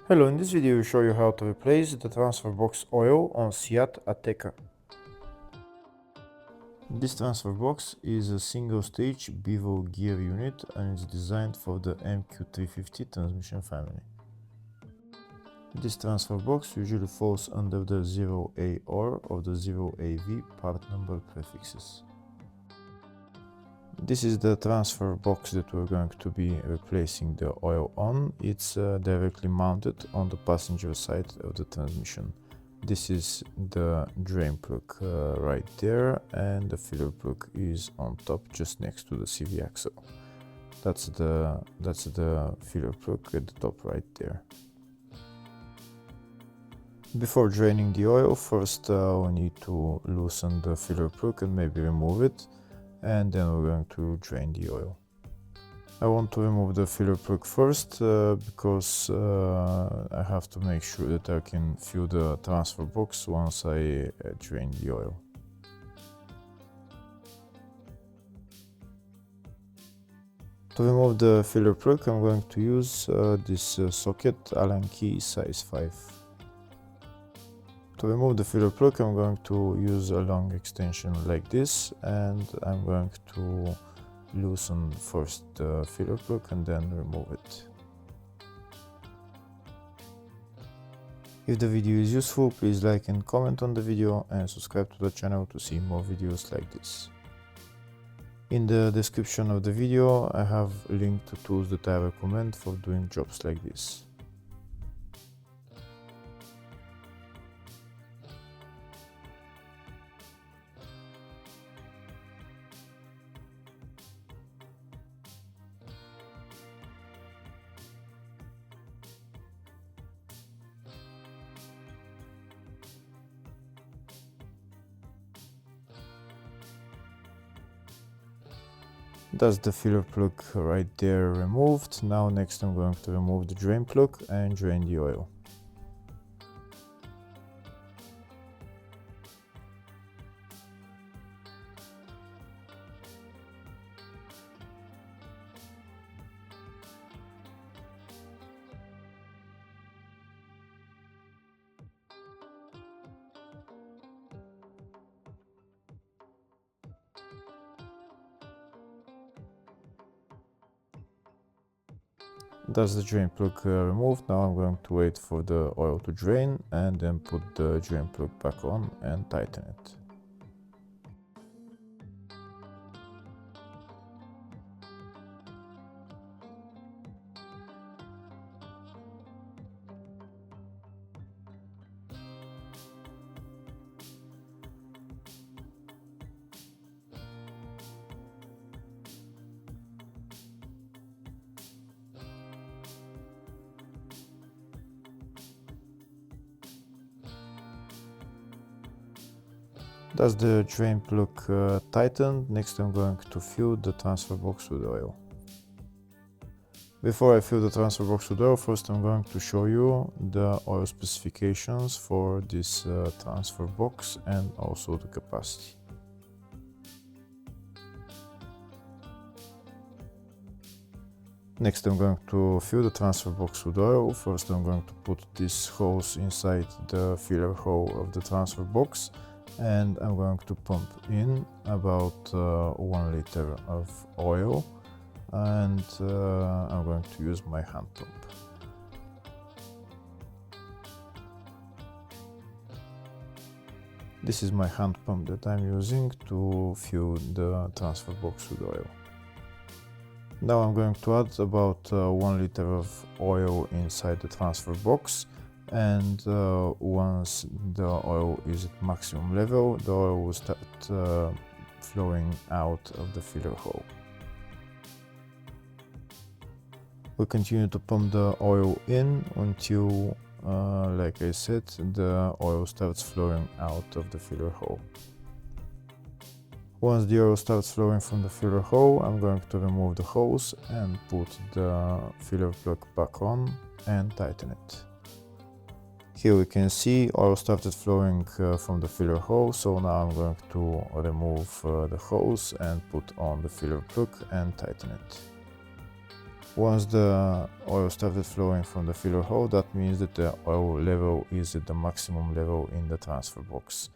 Hello, in this video we show you how to replace the transfer box oil on Seat Ateca. This transfer box is a single stage bevel gear unit and is designed for the MQ350 transmission family. This transfer box usually falls under the 0AR or the 0AV part number prefixes. This is the transfer box that we're going to be replacing the oil on. It's directly mounted on the passenger side of the transmission. This is the drain plug right there, and the filler plug is on top just next to the CV axle. That's the filler plug at the top right there. Before draining the oil, first we need to loosen the filler plug and maybe remove it, and then we're going to drain the oil. I want to remove the filler plug first because I have to make sure that I can fill the transfer box once I drain the oil. To remove the filler plug, I'm going to use this socket Allen key size 5. To remove the filler plug, I'm going to use a long extension like this, and I'm going to loosen first the filler plug and then remove it. If the video is useful, please like and comment on the video and subscribe to the channel to see more videos like this. In the description of the video, I have a link to tools that I recommend for doing jobs like this. That's the filler plug right there removed. Now next I'm going to remove the drain plug and drain the oil. That's the drain plug removed. Now I'm going to wait for the oil to drain and then put the drain plug back on and tighten it. That's the drain plug tightened. Next I'm going to fill the transfer box with oil. Before I fill the transfer box with oil, first I'm going to show you the oil specifications for this transfer box and also the capacity. Next I'm going to fill the transfer box with oil. First I'm going to put this hose inside the filler hole of the transfer box, and I'm going to pump in about 1 liter of oil, and I'm going to use my hand pump. This is my hand pump that I'm using to fill the transfer box with oil. Now I'm going to add about 1 liter of oil inside the transfer box, and once the oil is at maximum level, the oil will start flowing out of the filler hole. We'll continue to pump the oil in until, like I said, the oil starts flowing out of the filler hole. Once the oil starts flowing from the filler hole, I'm going to remove the hose and put the filler plug back on and tighten it. Here we can see oil started flowing from the filler hole, so now I'm going to remove the hose and put on the filler plug and tighten it. Once the oil started flowing from the filler hole, that means that the oil level is at the maximum level in the transfer box.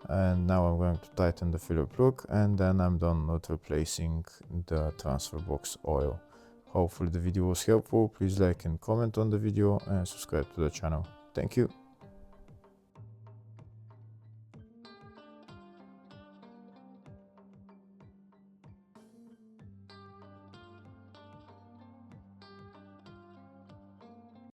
And now I'm going to tighten the filler plug, and then I'm done with replacing the transfer box oil. Hopefully the video was helpful. Please like and comment on the video and subscribe to the channel. Thank you.